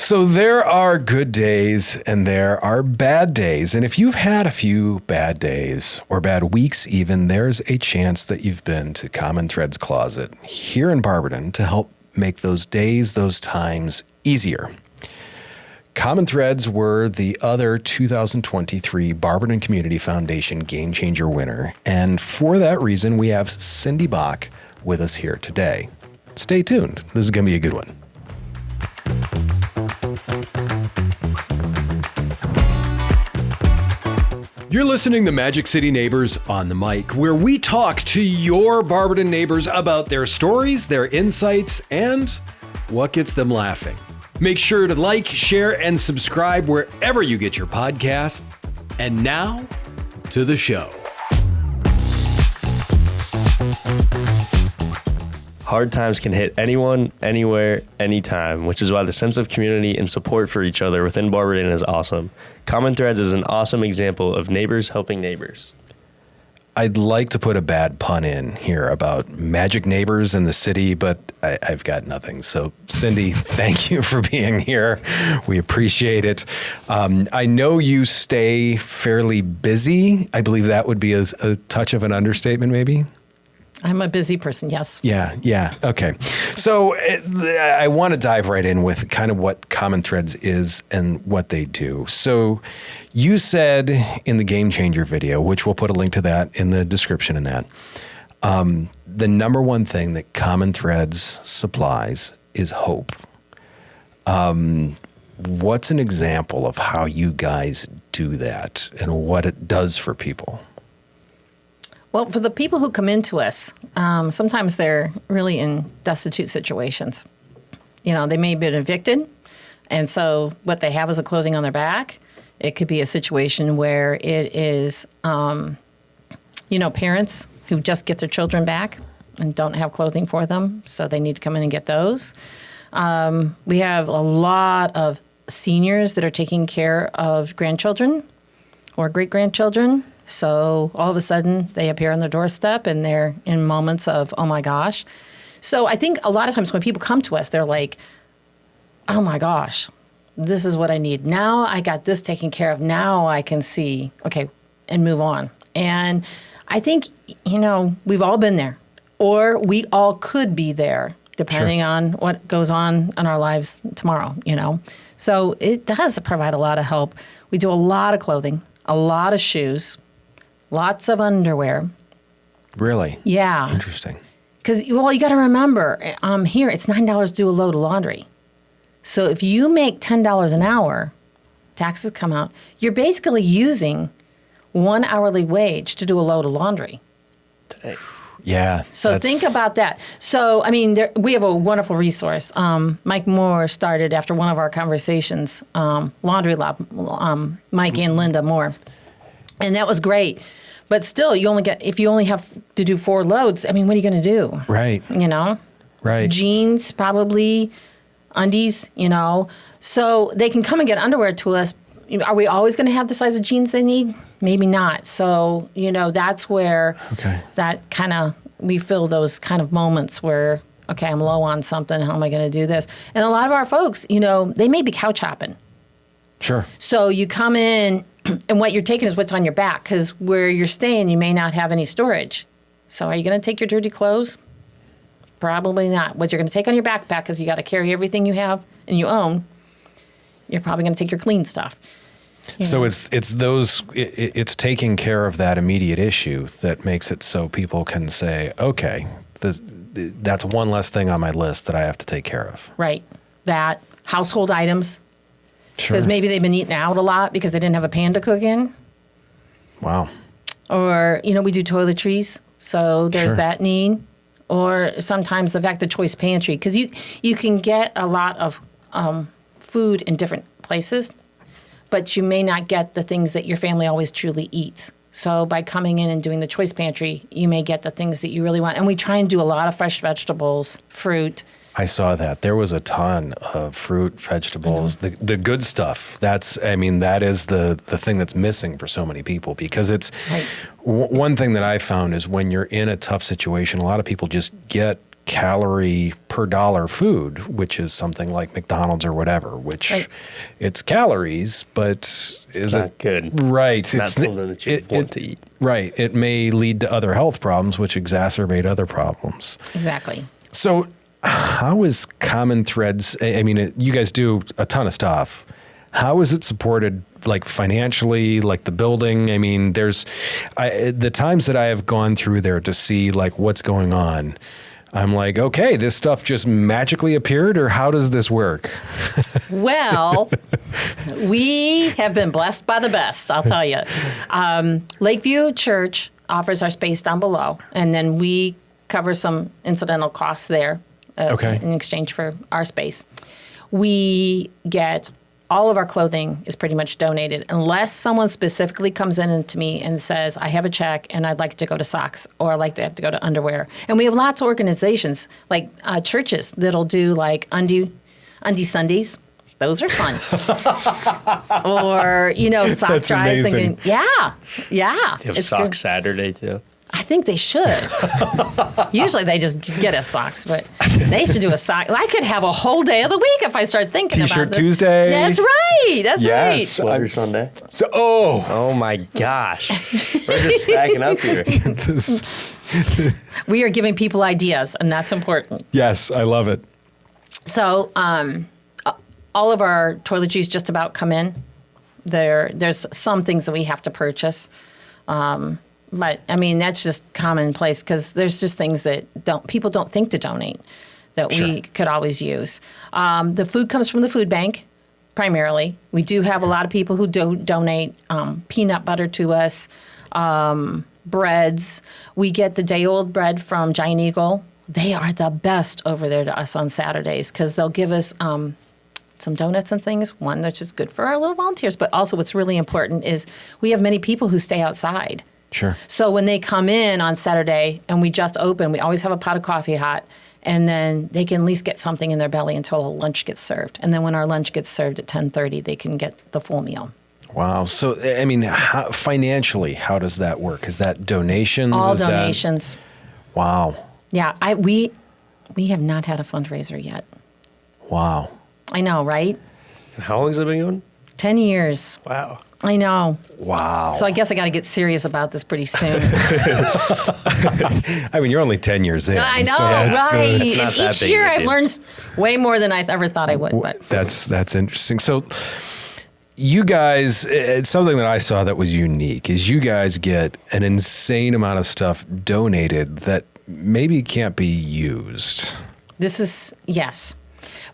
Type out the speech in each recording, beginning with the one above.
So there are good days and there are bad days. And if you've had a few bad days or bad weeks even, there's a chance that you've been to Common Threads Closet here in Barberton to help make those days, those times easier. Common Threads were the other 2023 Barberton Community Foundation Game Changer winner. And for that reason, we have Cindy Bach with us here today. Stay tuned. This is going to be a good one. You're listening to Magic City Neighbors on the Mic, where we talk to your Barberton neighbors about their stories, their insights, and what gets them laughing. Make sure to like, share, and subscribe wherever you get your podcasts. And now, to the show. Hard times can hit anyone, anywhere, anytime, which is why the sense of community and support for each other within Barberton is awesome. Common Threads is an awesome example of neighbors helping neighbors. I'd like to put a bad pun in here about magic neighbors in the city, but I've got nothing. So, Cindy, thank you for being here. We appreciate it. I know you stay fairly busy. I believe that would be a touch of an understatement, maybe? I'm a busy person, yes. Yeah. Okay. So I want to dive right in with kind of what Common Threads is and what they do. So you said in the Game Changer video, which we'll put a link to that in the description in that, the number one thing that Common Threads supplies is hope. What's an example of how you guys do that and what it does for people? Well, for the people who come into us, sometimes they're really in destitute situations. You know, they may have been evicted, and so what they have is a clothing on their back. It could be a situation where it is, parents who just get their children back and don't have clothing for them, so they need to come in and get those. We have a lot of seniors that are taking care of grandchildren or great-grandchildren. So all of a sudden they appear on their doorstep and they're in moments of, oh my gosh. So I think a lot of times when people come to us, they're like, oh my gosh, this is what I need. Now I got this taken care of. Now I can see, okay, and move on. And I think, we've all been there, or we all could be there, depending on what goes on in our lives tomorrow, So it does provide a lot of help. We do a lot of clothing, a lot of shoes, lots of underwear. Really? Yeah. Interesting. Because, you got to remember, here it's $9 to do a load of laundry. So if you make $10 an hour, taxes come out, you're basically using 1 hourly wage to do a load of laundry. Yeah. So think about that. So, we have a wonderful resource. Mike Moore started after one of our conversations, Laundry Lab, Mike and Linda Moore. And that was great. But still, if you only have to do 4 loads, what are you going to do? Right. Right. Jeans, probably, undies, So they can come and get underwear to us. Are we always going to have the size of jeans they need? Maybe not. So, that's where that kind of, we feel those kind of moments where, okay, I'm low on something. How am I going to do this? And a lot of our folks, they may be couch hopping. Sure. So you come in, and what you're taking is what's on your back, because where you're staying, you may not have any storage. So are you going to take your dirty clothes? Probably not. What you're going to take on your backpack, because you got to carry everything you have and you own, you're probably going to take your clean stuff. So it's taking care of that immediate issue that makes it so people can say, okay, that's one less thing on my list that I have to take care of. Right. That, household items. Sure. Because maybe they've been eating out a lot because they didn't have a pan to cook in. Wow. Or, we do toiletries, so there's that need. Or sometimes the fact the choice pantry, because you can get a lot of food in different places, but you may not get the things that your family always truly eats. So by coming in and doing the choice pantry, you may get the things that you really want. And we try and do a lot of fresh vegetables, fruit. I saw that. There was a ton of fruit, vegetables, the good stuff. That is the thing that's missing for so many people, because it's one thing that I found is when you're in a tough situation, a lot of people just get calorie per dollar food, which is something like McDonald's or whatever, which Right. it's calories, but is Not it good. right? Not something that you want to eat. Right. It may lead to other health problems, which exacerbate other problems. Exactly. So, how is Common Threads? I mean, you guys do a ton of stuff. How is it supported, like financially, like the building? I mean, the times that I have gone through there to see like what's going on, I'm like, okay, this stuff just magically appeared, or how does this work? Well, we have been blessed by the best, I'll tell you. Lakeview Church offers our space down below, and then we cover some incidental costs there Okay. in exchange for our space. We get all of our clothing is pretty much donated unless someone specifically comes in to me and says, I have a check and I'd like to go to socks or I'd like to have to go to underwear. And we have lots of organizations like churches that'll do like undie Sundays. Those are fun. Or, sock That's drives. amazing. Yeah. Do you have It's Sock good. Saturday too? I think they should. Usually they just get us socks, but they should do a sock. I could have a whole day of the week if I start thinking T-shirt about this. Tuesday. That's right. That's right. Sweater Sunday. So, oh, Oh my gosh. We're just stacking up here. We are giving people ideas, and that's important. yes, I love it. So all of our toiletries just about come in. There's some things that we have to purchase. But I mean, that's just commonplace because there's just things that people don't think to donate that we could always use. The food comes from the food bank, primarily. We do have a lot of people who donate peanut butter to us, breads. We get the day-old bread from Giant Eagle. They are the best over there to us on Saturdays because they'll give us some donuts and things, one which is good for our little volunteers. But also what's really important is we have many people who stay outside. Sure. So when they come in on Saturday and we just open, we always have a pot of coffee hot, and then they can at least get something in their belly until lunch gets served. And then when our lunch gets served at 10:30, they can get the full meal. Wow. So, I mean, financially, how does that work? Is that donations? All Is donations. Wow. Yeah, we have not had a fundraiser yet. Wow. I know, right? And how long has it been going? 10 years. Wow. I know. Wow. So I guess I got to get serious about this pretty soon. I mean, you're only 10 years in. I know, so that's right? It's not And that each big year of a I've deal. learned way more than I ever thought I would. But That's interesting. So, you guys, it's something that I saw that was unique is you guys get an insane amount of stuff donated that maybe can't be used. this is, yes.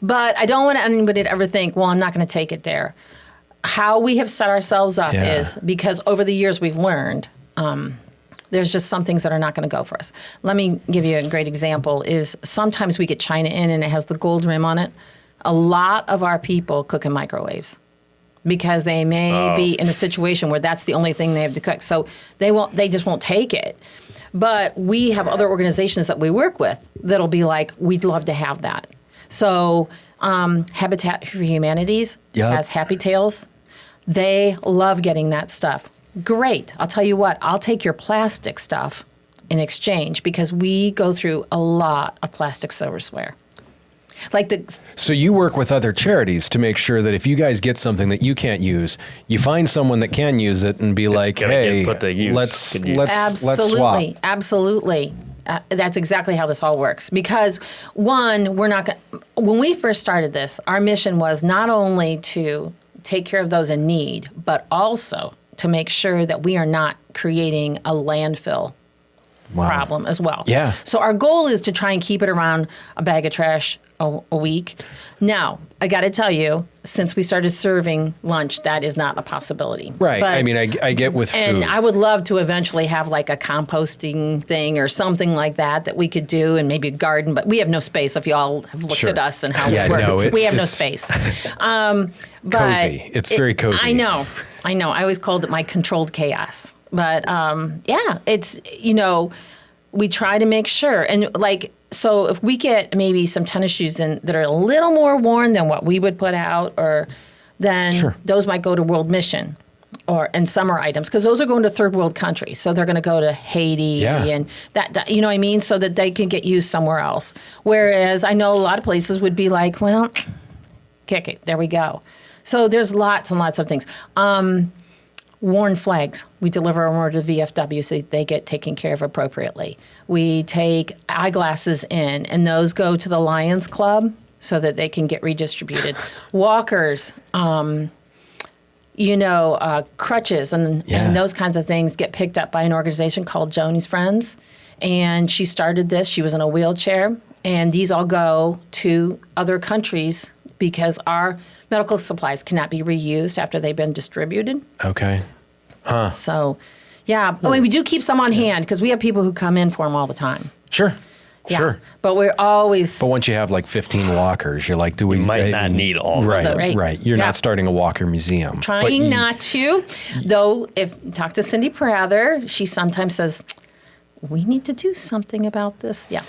But I don't want anybody to ever think, well, I'm not going to take it there. How we have set ourselves up Yeah. is because over the years we've learned there's just some things that are not going to go for us. Let me give you a great example is sometimes we get china in and it has the gold rim on it. A lot of our people cook in microwaves because they may be in a situation where that's the only thing they have to cook. So they just won't take it. But we have other organizations that we work with that'll be like, we'd love to have that. So Habitat for Humanities Yep. has Happy Tails. They love getting that stuff. Great. I'll tell you what, I'll take your plastic stuff in exchange because we go through a lot of plastic silverware. So you work with other charities to make sure that if you guys get something that you can't use, you find someone that can use it and be like, gonna get "Hey, put to use. let's Good use." let's swap." Absolutely. That's exactly how this all works. Because one, when we first started this, our mission was not only to take care of those in need, but also to make sure that we are not creating a landfill Wow. problem as well. Yeah. So our goal is to try and keep it around a bag of trash a week. Now, I got to tell you, since we started serving lunch, that is not a possibility. Right. But- I mean, I get with and food. I would love to eventually have like a composting thing or something like that we could do, and maybe a garden. But we have no space. If y'all have looked Sure. at us and how Yeah, we work, no, we have no it's space. But cozy. It's very cozy. I know. I always called it my controlled chaos. But yeah, it's we try to make sure so if we get maybe some tennis shoes in that are a little more worn than what we would put out, then Sure. those might go to World Mission. and summer items, because those are going to third world countries. So they're going to go to Haiti and that, you know what I mean? So that they can get used somewhere else. Whereas I know a lot of places would be like, well, kick it. There we go. So there's lots and lots of things. Worn flags. We deliver them over to VFW so they get taken care of appropriately. We take eyeglasses in, and those go to the Lions Club so that they can get redistributed. Walkers, crutches and those kinds of things get picked up by an organization called Joni's Friends. And she started this. She was in a wheelchair. And these all go to other countries because our medical supplies cannot be reused after they've been distributed. Okay. Huh. So, I mean, we do keep some on hand because we have people who come in for them all the time. Sure. Yeah. Sure. But we're always... But once you have like 15 walkers, you're like, do we... You might not need all right, of them. Right. You're not starting a walker museum. Trying not to. Though, if you talk to Cindy Prather, she sometimes says, we need to do something about this. Yeah.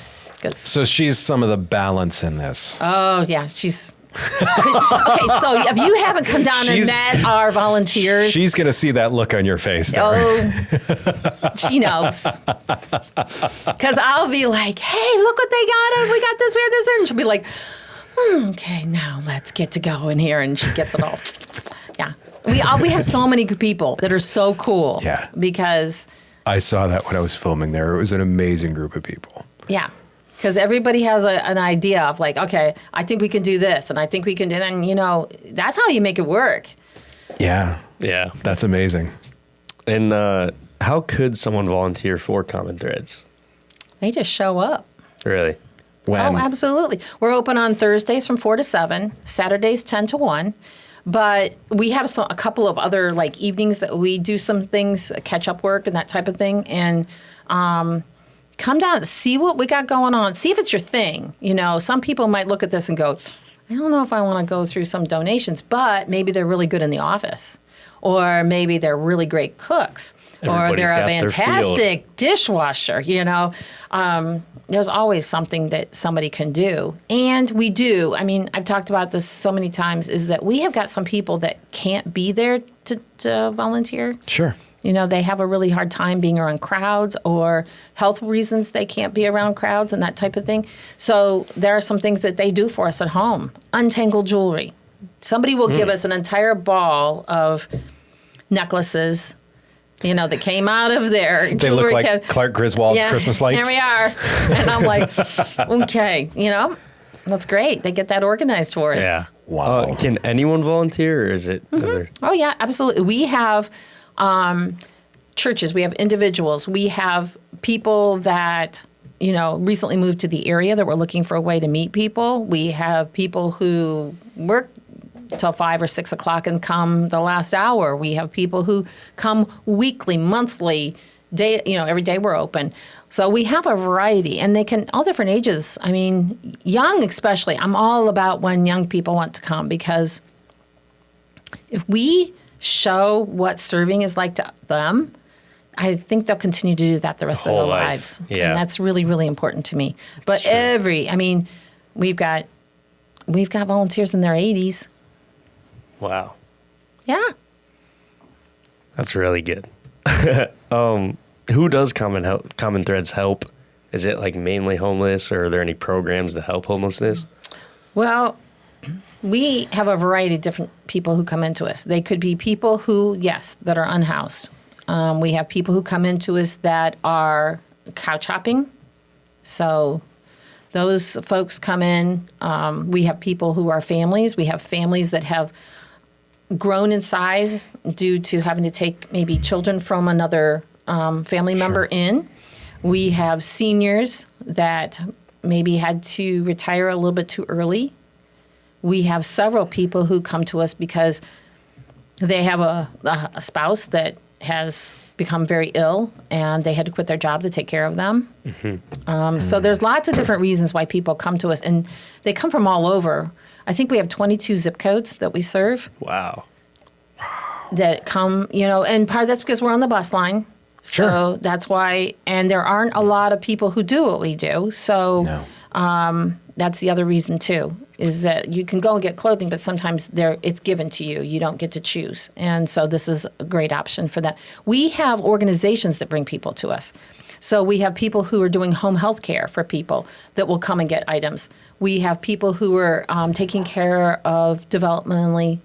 So she's some of the balance in this. Oh, yeah. She's... Okay, so if you haven't come down and met our volunteers... She's going to see that look on your face there. Oh, she knows. Because I'll be like, hey, look what they got. We got this, we had this. And she'll be like, okay, now let's get to go in here. And she gets it all. Yeah. We have so many people that are so cool. Yeah. Because... I saw that when I was filming there. It was an amazing group of people. Yeah. Because everybody has an idea of like, okay, I think we can do this, and I think we can do that. And, that's how you make it work. Yeah. Yeah. That's amazing. And how could someone volunteer for Common Threads? They just show up. Really? When? Oh, absolutely. We're open on Thursdays from 4 to 7, Saturdays 10 to 1. But we have a couple of other like evenings that we do some things, catch-up work and that type of thing. And come down, see what we got going on. See if it's your thing. Some people might look at this and go, I don't know if I want to go through some donations, but maybe they're really good in the office. Or maybe they're really great cooks. Or they're a fantastic dishwasher, There's always something that somebody can do. And we do. I mean, I've talked about this so many times, is that we have got some people that can't be there to volunteer. Sure. They have a really hard time being around crowds, or health reasons they can't be around crowds and that type of thing. So there are some things that they do for us at home. Untangle jewelry. Somebody will give us an entire ball of necklaces, that came out of their They look like Clark Griswold's Christmas lights. Here we are. And I'm like, okay, that's great. They get that organized for us. Yeah. Wow. Can anyone volunteer, or is it? Oh, yeah, absolutely. We have churches. We have individuals. We have people that, recently moved to the area that were looking for a way to meet people. We have people who work till 5 or 6 o'clock and come the last hour. We have people who come weekly, monthly, day. Every day we're open. So we have a variety, and they can all different ages. I mean, young especially. I'm all about when young people want to come, because if we show what serving is like to them, I think they'll continue to do that the rest of their lives. Yeah. And that's really, really important to me. But we've got volunteers in their 80s. Wow. Yeah. That's really good. Who does Common Threads help? Is it like mainly homeless, or are there any programs to help homelessness? Well, we have a variety of different people who come into us. They could be people who, that are unhoused. We have people who come into us that are couch hopping. So those folks come in. We have people who are families. We have families that have grown in size due to having to take maybe children from another family member in. We have seniors that maybe had to retire a little bit too early. We have several people who come to us because they have a spouse that has become very ill, and they had to quit their job to take care of them. So there's lots of different reasons why people come to us, and they come from all over. I think we have 22 zip codes that we serve. Wow. That come, and part of that's because we're on the bus line. Sure. So that's why, and there aren't a lot of people who do what we do. So that's the other reason too, is that you can go and get clothing, but sometimes it's given to you. You don't get to choose. And so this is a great option for that. We have organizations that bring people to us. So we have people who are doing home health care for people that will come and get items. We have people who are taking care of developmentally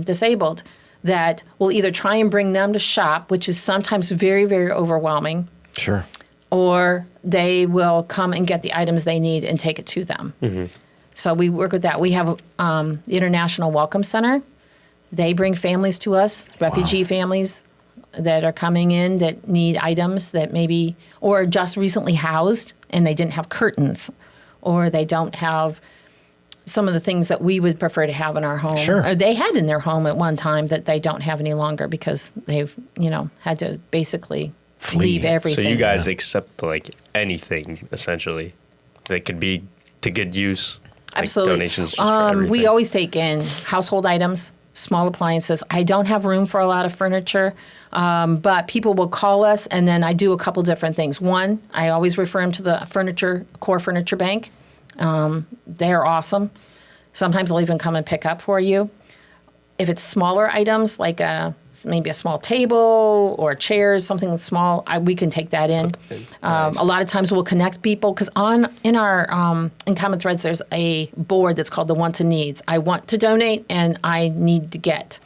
disabled that will either try and bring them to shop, which is sometimes very, very overwhelming. Sure. Or they will come and get the items they need and take it to them. Mm-hmm. So we work with that. We have the International Welcome Center. They bring families to us, refugee families that are coming in that need items that maybe, or just recently housed and they didn't have curtains, or they don't have some of the things that we would prefer to have in our home. Sure. Or they had in their home at one time that they don't have any longer because they've, had to basically leave everything. So you guys accept like anything essentially that could be to good use. Absolutely. Like donations just for everything. We always take in household items, small appliances. I don't have room for a lot of furniture, but people will call us, and then I do a couple different things. One, I always refer them to the core furniture bank. They're awesome. Sometimes they'll even come and pick up for you. If it's smaller items, like maybe a small table or chairs, something that's small, we can take that in. Nice. A lot of times we'll connect people because in Common Threads there's a board that's called the wants and needs. I want to donate and I need to get,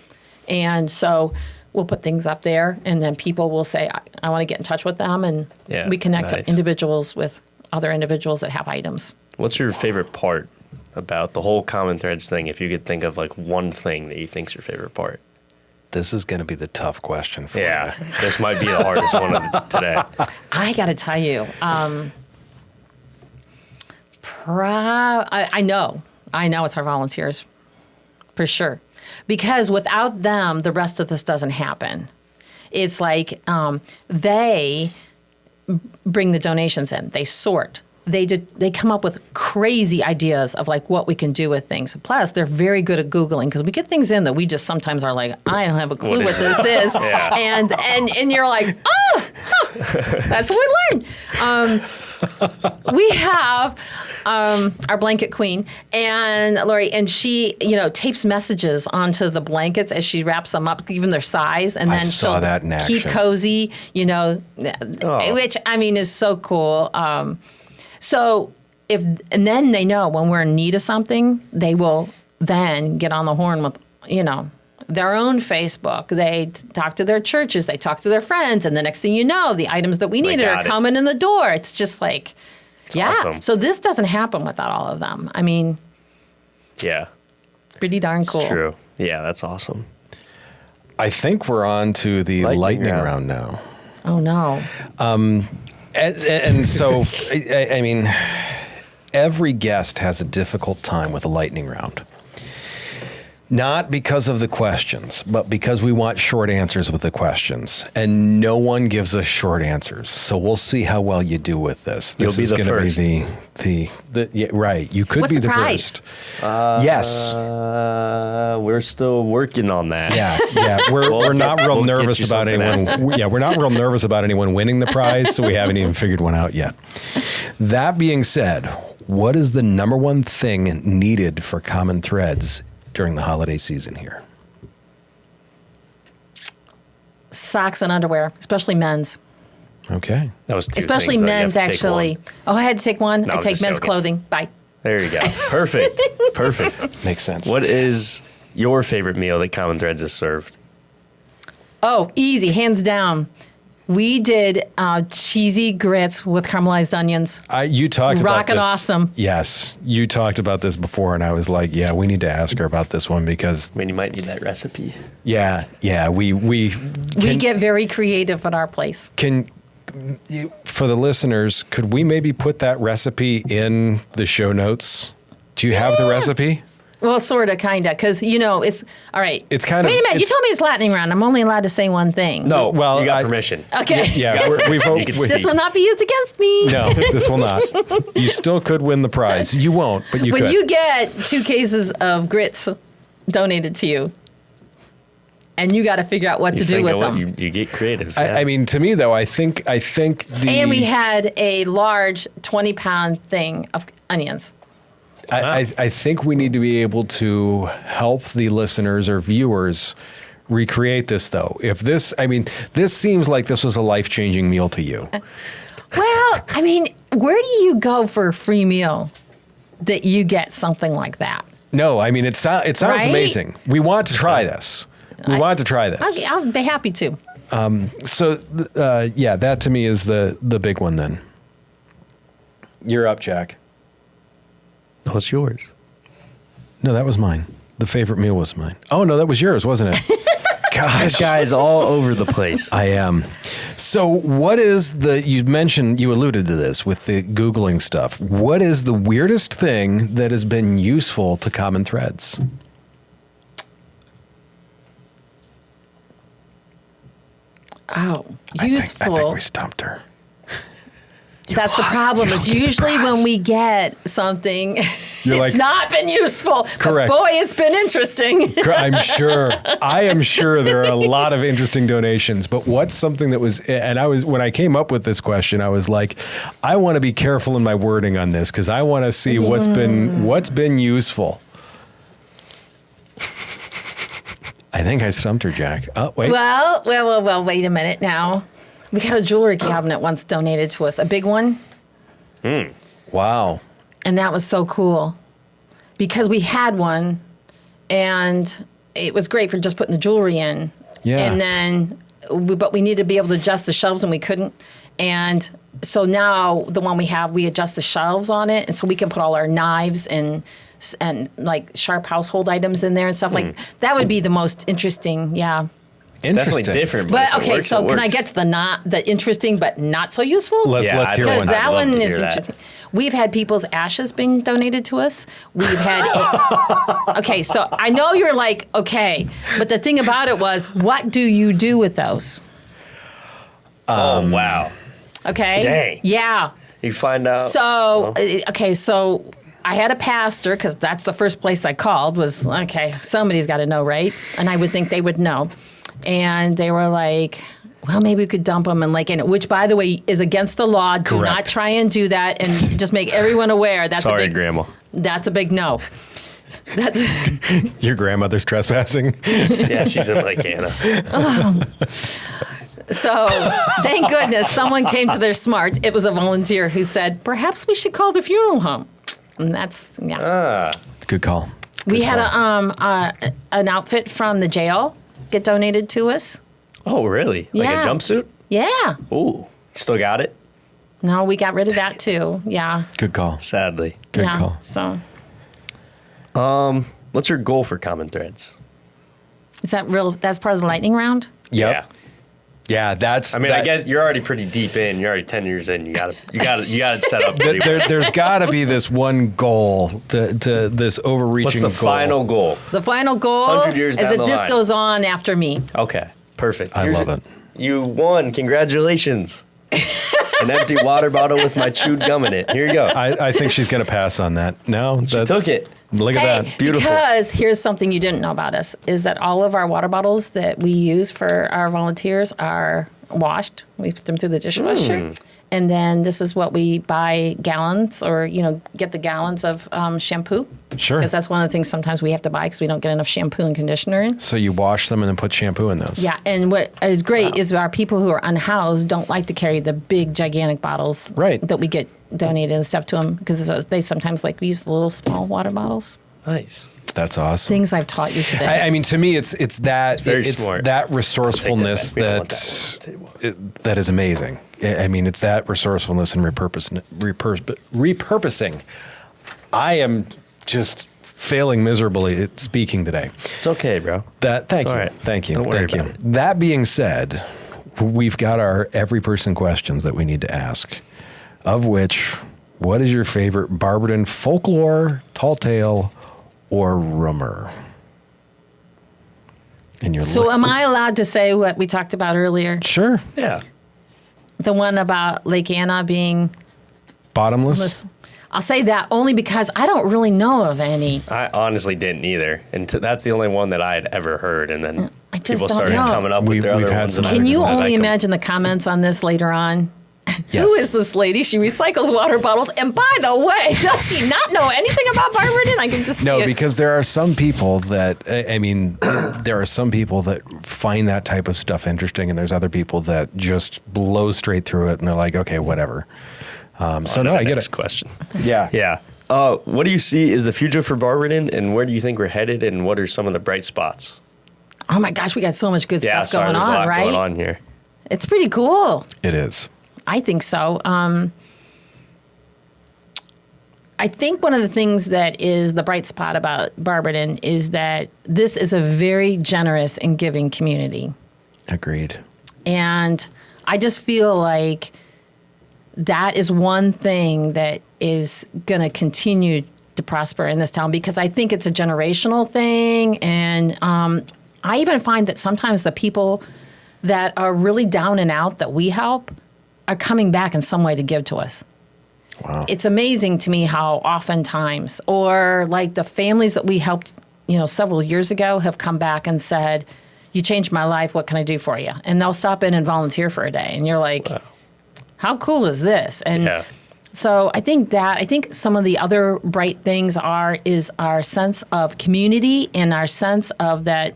and so we'll put things up there, and then people will say, I want to get in touch with them, and we connect individuals with other individuals that have items. What's your favorite part about the whole Common Threads thing? If you could think of like one thing that you think's your favorite part. This is going to be the tough question for you. Yeah, this might be the hardest one of today. I got to tell you, I know it's our volunteers, for sure. Because without them, the rest of this doesn't happen. It's like they bring the donations in, they sort. They come up with crazy ideas of like what we can do with things. Plus, they're very good at Googling because we get things in that we just sometimes are like, I don't have a clue what this is. Yeah. And you're like, that's what we learned. We have our blanket queen, and Lori, and she, tapes messages onto the blankets as she wraps them up, even their size, and then I saw that in action. Keep cozy, which I mean is so cool. So and then they know when we're in need of something, they will then get on the horn with, their own Facebook. They talk to their churches, they talk to their friends, and the next thing you know, the items that we needed are coming in the door. It's just like, it's awesome. So this doesn't happen without all of them. I mean, pretty darn cool. It's true. Yeah, that's awesome. I think we're on to the lightning round now. Oh, no. And so, I mean, every guest has a difficult time with a lightning round. Not because of the questions, but because we want short answers with the questions. And no one gives us short answers. So we'll see how well you do with this. You'll be the first. Right. You could be the prize? first. Yes. We're still working on that. Yeah. We're not real nervous about anyone. We're not real nervous about anyone winning the prize, so we haven't even figured one out yet. That being said, what is the number one thing needed for Common Threads during the holiday season here? Socks and underwear, especially men's. Okay. That was two especially things, men's, actually. Oh, I had to take one. No, I take men's clothing. Bye. There you go. Perfect. Makes sense. What is your favorite meal that Common Threads has served? Oh, easy, hands down. We did cheesy grits with caramelized onions. You talked about this. Rockin' awesome. Yes. You talked about this before, and I was like, yeah, we need to ask her about this one because... I mean, you might need that recipe. Yeah. We get very creative at our place. For the listeners, could we maybe put that recipe in the show notes? Do you have the recipe? Well, sort of, kind of, because, it's... All right. It's kind of... Wait a minute. You told me it's lightning round. I'm only allowed to say one thing. No, well, you got permission. Okay. Yeah, this will not be used against me. No, this will not. You still could win the prize. You won't, but you could. When you get 2 cases of grits donated to you, and you got to figure out what to do with them. You get creative. I mean, to me, though, I think And we had a large 20-pound thing of onions. I think we need to be able to help the listeners or viewers recreate this, though. If this, I mean, this seems like this was a life-changing meal to you. Well, I mean, where do you go for a free meal that you get something like that? No, I mean, it sounds Right? amazing. We want to try this. We want to try this. Okay, I'll be happy to. So, yeah, that to me is the big one then. You're up, Jack. What's yours? No, that was mine. The favorite meal was mine. Oh, no, that was yours, wasn't it? This guy's all over the place. I am. So what is you alluded to this with the Googling stuff. What is the weirdest thing that has been useful to Common Threads? Oh, I useful. think we stumped her. That's the problem. Is usually when we get something, You're it's like- not been useful. Correct. But boy, it's been interesting. I am sure there are a lot of interesting donations, but what's something that was, and when I came up with this question, I was like, I want to be careful in my wording on this because I want to see what's been useful. I think I stumped her, Jack. Oh, wait. Well, wait a minute now. We got a jewelry cabinet once donated to us, a big one. Wow. And that was so cool because we had one and it was great for just putting the jewelry in. Yeah. And then, but we needed to be able to adjust the shelves and we couldn't. And so now the one we have, we adjust the shelves on it. And so we can put all our knives and like sharp household items in there and stuff like that would be the most interesting. Yeah. Definitely different. But if it okay, works, so it can I works. get to the interesting but not so useful? Let's hear Because one. that I'd love one to is hear that. interesting. We've had people's ashes being donated to us. We've had okay, so I know you're like, okay, but the thing about it was, what do you do with those? Oh, wow. Okay. Dang. Yeah. You find out. So okay, so I had a pastor because that's the first place I called was okay. Somebody's got to know, right? And I would think they would know. And they were like, well, maybe we could dump them and which, by the way, is against the law. Do Correct. not try and do that, and just make everyone aware. That's Sorry, a big Grandma. That's a big no. That's Your grandmother's trespassing. Yeah, she's in Lake Anna. so. Thank goodness someone came to their smarts. It was a volunteer who said, perhaps we should call the funeral home. And that's Good call. We had an outfit from the jail get donated to us. Oh, really? Like Yeah. a jumpsuit? Yeah. Ooh. Still got it? No, we got rid of that too. Yeah. Good call. Sadly. Good yeah. call. So What's your goal for Common Threads? is that real? That's part of the lightning round? Yep. Yeah, that's. I mean, I guess you're already pretty deep in. You're already 10 years in. You got it set up pretty well. There's got to be this one goal to this overreaching What's the goal. final goal? The final goal 100 years is down that the this line. goes on after me. Okay, perfect. I love it. You won. Congratulations. An empty water bottle with my chewed gum in it. Here you go. I think she's going to pass on that. No, She took it. Look at that. Beautiful. Because here's something you didn't know about us, is that all of our water bottles that we use for our volunteers are washed. We put them through the dishwasher. And then this is what we buy gallons or, get the gallons of shampoo. Sure. Because that's one of the things sometimes we have to buy because we don't get enough shampoo and conditioner in. So you wash them and then put shampoo in those. Yeah, and what is great is our people who are unhoused don't like to carry the big, gigantic bottles Right. that we get donated and stuff to them because they sometimes like use the little small water bottles. Nice. That's awesome. Things I've taught you today. I mean, to me, it's that very smart. that resourcefulness We don't want that one on the table. that is amazing. I mean, it's that resourcefulness and repurposing. I am just failing miserably at speaking today. It's okay, bro. Thank you. all right. Thank you. Don't worry Thank you. about it. That being said, we've got our every person questions that we need to ask, of which, what is your favorite Barberton folklore, tall tale, or rumor? And you're So am I allowed to say what we talked about earlier? Sure. Yeah. The one about Lake Anna being Bottomless. I'll say that only because I don't really know of any. I honestly didn't either. And that's the only one that I had ever heard. And then I just people don't started know. coming up with their We've other had ones. some and Can you I was only like, imagine the comments on this later on? Yes. Who is this lady? She recycles water bottles. And by the way, does she not know anything about Barberton? I can just see No, it. because there are some people that, I mean, there are some people that find that type of stuff interesting, and there's other people that just blow straight through it, and they're like, okay, whatever. So no, I get Next it. question. Yeah. Yeah. What do you see is the future for Barberton, and where do you think we're headed, and what are some of the bright spots? Oh my gosh, we got so much good Yeah, stuff sorry, going there's a on, lot right? going on here. It's pretty cool. It is. I think so. I think one of the things that is the bright spot about Barberton is that this is a very generous and giving community. Agreed. And I just feel like that is one thing that is going to continue to prosper in this town, because I think it's a generational thing. And I even find that sometimes the people that are really down and out that we help are coming back in some way to give to us. Wow. It's amazing to me how oftentimes, or like the families that we helped, several years ago have come back and said, "You changed my life. What can I do for you?" And they'll stop in and volunteer for a day. And you're like, Wow. how cool is this? And Yeah. so I think some of the other bright things is our sense of community and our sense of that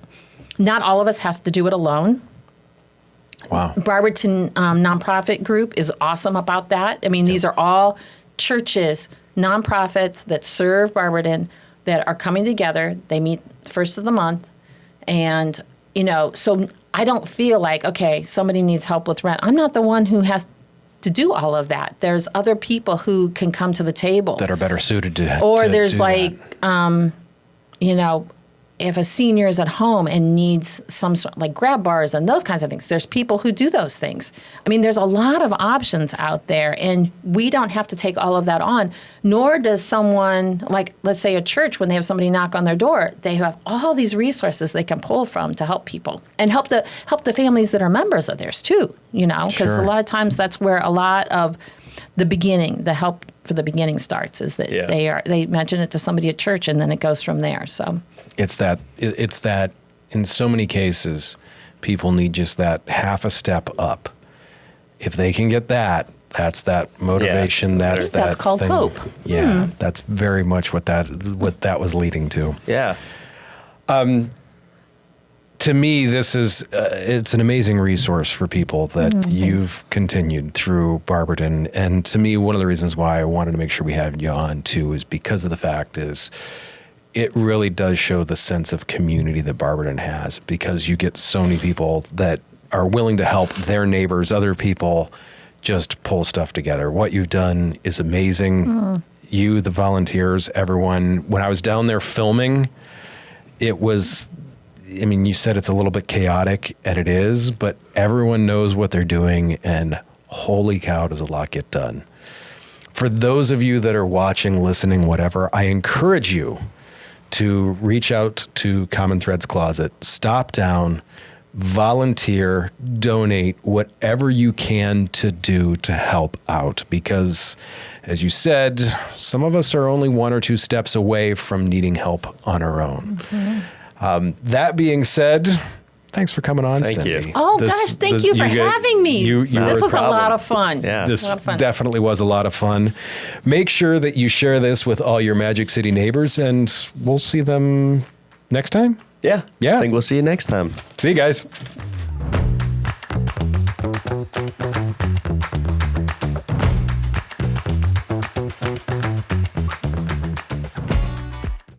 not all of us have to do it alone. Wow. Barberton nonprofit group is awesome about that. I mean, these are all churches, nonprofits that serve Barberton that are coming together. They meet first of the month. And, so I don't feel like, okay, somebody needs help with rent. I'm not the one who has to do all of that. There's other people who can come to the table. That are better suited to Or there's do like, that. If a senior is at home and needs some sort like grab bars and those kinds of things, there's people who do those things. I mean, there's a lot of options out there, and we don't have to take all of that on, nor does someone like, let's say a church, when they have somebody knock on their door, they have all these resources they can pull from to help people and help the families that are members of theirs too, because Sure. a lot of times that's where a lot of the help for the beginning starts, is that they mention it to somebody at church, and then it goes from there. So It's that in so many cases, people need just that half a step up. If they can get that, that's that motivation. Yeah. That's called thing. hope. Yeah, that's very much what that was leading to. Yeah. To me, this is it's an amazing resource for people that you've continued through Barberton. And to me, one of the reasons why I wanted to make sure we had you on too is because of the fact is it really does show the sense of community that Barberton has, because you get so many people that are willing to help their neighbors, other people, just pull stuff together. What you've done is amazing. You, the volunteers, everyone. When I was down there filming, it was, I mean, you said it's a little bit chaotic, and it is, but everyone knows what they're doing, and holy cow, does a lot get done. For those of you that are watching, listening, whatever, I encourage you to reach out to Common Threads Closet, stop down, volunteer, donate, whatever you can to do to help out. Because, as you said, some of us are only 1 or 2 steps away from needing help on our own. That being said, thanks for coming on, Thank Cindy. you. Oh, gosh, thank you for having me. This was a lot of fun. Yeah. This A lot of fun. definitely was a lot of fun. Make sure that you share this with all your Magic City neighbors, and we'll see them next time. Yeah. Yeah. I think we'll see you next time. See you guys.